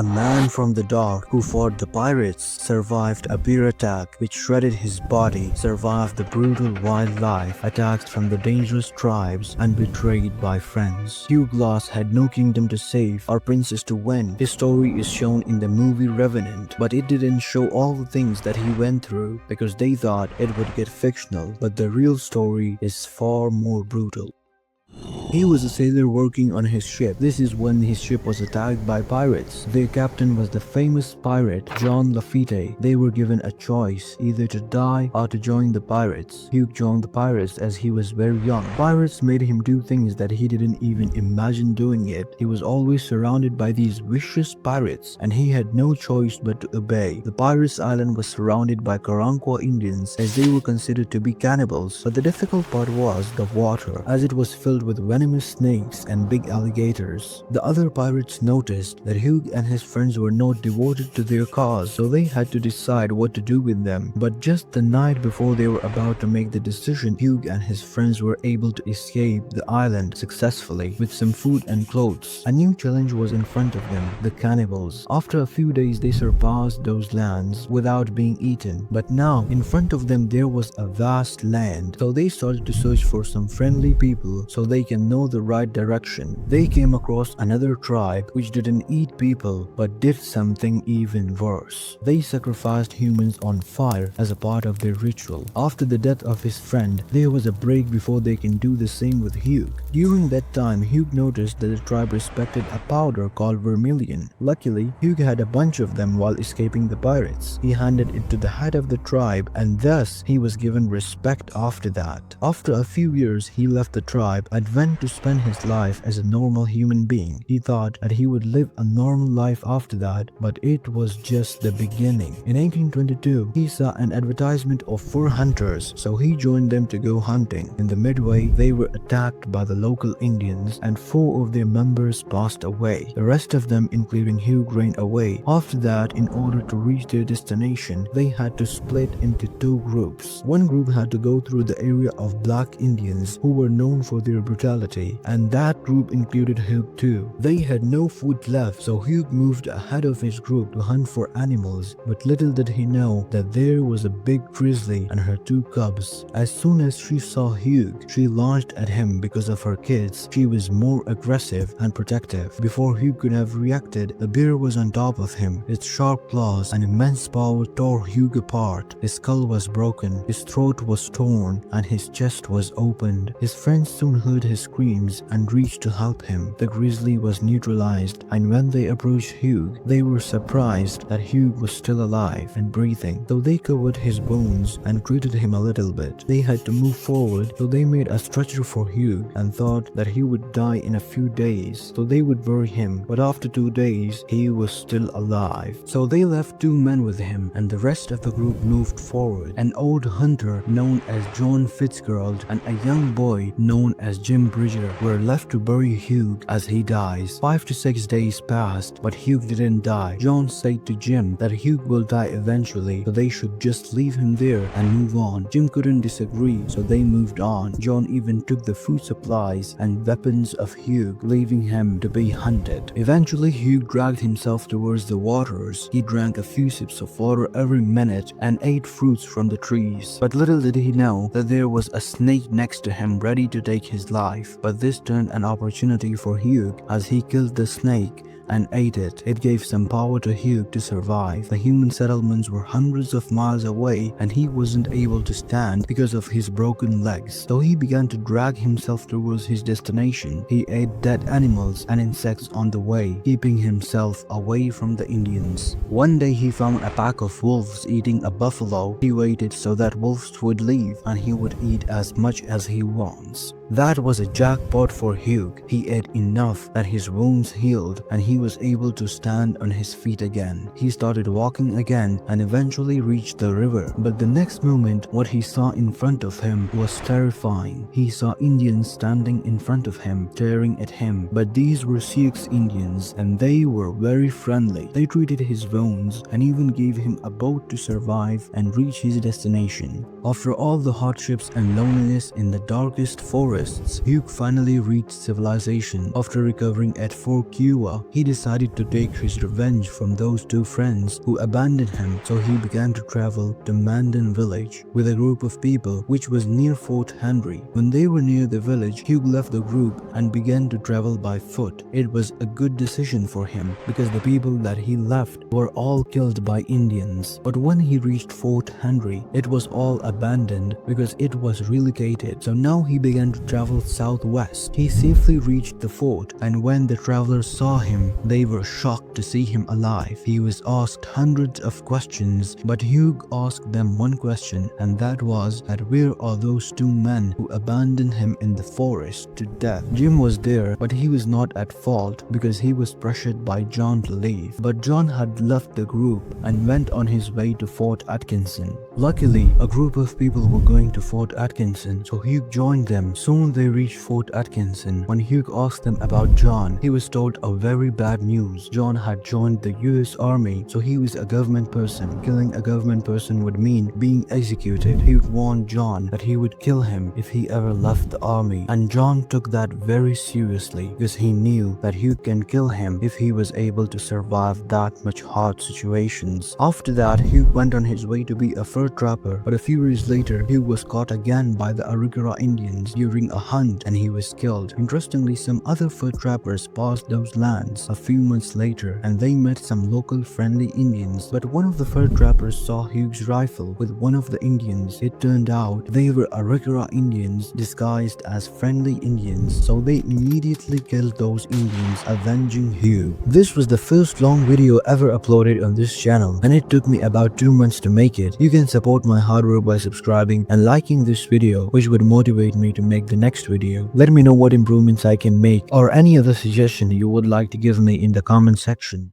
A man from the dark who fought the pirates, survived a bear attack which shredded his body, survived the brutal wildlife attacks from the dangerous tribes, and betrayed by friends. Hugh Glass had no kingdom to save or princess to win. His story is shown in the movie Revenant, but it didn't show all the things that he went through because they thought it would get fictional, but the real story is far more brutal. He was a sailor working on his ship. This is when his ship was attacked by pirates. Their captain was the famous pirate John Lafitte. They were given a choice, either to die or to join the pirates. Hugh joined the pirates as he was very young. Pirates made him do things that he didn't even imagine doing it. He was always surrounded by these vicious pirates and he had no choice but to obey. The pirates' island was surrounded by Karankawa Indians as they were considered to be cannibals. But the difficult part was the water, as it was filled with venomous snakes and big alligators. The other pirates noticed that Hugh and his friends were not devoted to their cause, so they had to decide what to do with them. But just the night before they were about to make the decision, Hugh and his friends were able to escape the island successfully with some food and clothes. A new challenge was in front of them, the cannibals. After a few days they surpassed those lands without being eaten, but now in front of them there was a vast land, so they started to search for some friendly people so they can know the right direction. They came across another tribe which didn't eat people but did something even worse. They sacrificed humans on fire as a part of their ritual. After the death of his friend, there was a break before they can do the same with Hugh. During that time, Hugh noticed that the tribe respected a powder called vermilion. Luckily, Hugh had a bunch of them while escaping the pirates. He handed it to the head of the tribe and thus he was given respect after that. After a few years, he left the tribe and went to spend his life as a normal human being. He thought that he would live a normal life after that, but it was just the beginning. In 1822, he saw an advertisement of fur hunters, so he joined them to go hunting. In the midway, they were attacked by the local Indians and 4 of their members passed away. The rest of them, including Hugh, ran away. After that, in order to reach their destination, they had to split into 2 groups. One group had to go through the area of black Indians who were known for their brutality, and that group included Hugh too. They had no food left, so Hugh moved ahead of his group to hunt for animals, but little did he know that there was a big grizzly and her 2 cubs. As soon as she saw Hugh, she launched at him because of her kids. She was more aggressive and protective. Before Hugh could have reacted, the bear was on top of him. Its sharp claws and immense power tore Hugh apart. His skull was broken, his throat was torn, and his chest was opened. His friends soon heard his screams and reached to help him. The grizzly was neutralized, and when they approached Hugh, they were surprised that Hugh was still alive and breathing. So they covered his bones and treated him a little bit. They had to move forward, so they made a stretcher for Hugh and thought that he would die in a few days, so they would bury him. But after 2 days, he was still alive. So they left 2 men with him, and the rest of the group moved forward. An old hunter known as John Fitzgerald and a young boy known as Jim Bridger were left to bury Hugh as he dies. 5 to 6 days passed, but Hugh didn't die. John said to Jim that Hugh will die eventually, so they should just leave him there and move on. Jim couldn't disagree, so they moved on. John even took the food supplies and weapons of Hugh, leaving him to be hunted. Eventually, Hugh dragged himself towards the waters. He drank a few sips of water every minute and ate fruits from the trees. But little did he know that there was a snake next to him ready to take his life. But this turned an opportunity for Hugh as he killed the snake and ate it. It gave some power to Hugh to survive. The human settlements were hundreds of miles away and he wasn't able to stand because of his broken legs. So he began to drag himself towards his destination. He ate dead animals and insects on the way, keeping himself away from the Indians. One day he found a pack of wolves eating a buffalo. He waited so that wolves would leave and he would eat as much as he wants. That was a jackpot for Hugh. He ate enough that his wounds healed and he was able to stand on his feet again. He started walking again and eventually reached the river. But the next moment, what he saw in front of him was terrifying. He saw Indians standing in front of him, staring at him. But these were Sioux Indians and they were very friendly. They treated his wounds and even gave him a boat to survive and reach his destination. After all the hardships and loneliness in the darkest forest, forests. Hugh finally reached civilization. After recovering at Fort Hugh, he decided to take his revenge from those two friends who abandoned him, so he began to travel to Mandan village with a group of people which was near Fort Henry. When they were near the village, Hugh left the group and began to travel by foot. It was a good decision for him because the people that he left were all killed by Indians. But when he reached Fort Henry, it was all abandoned because it was relocated. So now he began to travel southwest. He safely reached the fort, and when the travelers saw him, they were shocked to see him alive. He was asked hundreds of questions, but Hugh asked them one question, and that was that where are those two men who abandoned him in the forest to death? Jim was there, but he was not at fault because he was pressured by John to leave. But John had left the group and went on his way to Fort Atkinson. Luckily, a group of people were going to Fort Atkinson, so Hugh joined them. Soon they reached Fort Atkinson. When Hugh asked them about John, he was told a very bad news. John had joined the US Army, so he was a government person. Killing a government person would mean being executed. Hugh warned John that he would kill him if he ever left the army, and John took that very seriously because he knew that Hugh can kill him if he was able to survive that much hard situations. After that, Hugh went on his way to be a fur trapper, but a few years later, Hugh was caught again by the Arikara Indians during a hunt and he was killed. Interestingly, some other fur trappers passed those lands a few months later and they met some local friendly Indians, but one of the fur trappers saw Hugh's rifle with one of the Indians. It turned out they were Arikara Indians disguised as friendly Indians, so they immediately killed those Indians, avenging Hugh. This was the first long video ever uploaded on this channel, and it took me about 2 months to make it. You can support my hard work by subscribing and liking this video, which would motivate me to make the next video. Let me know what improvements I can make or any other suggestion you would like to give me in the comment section.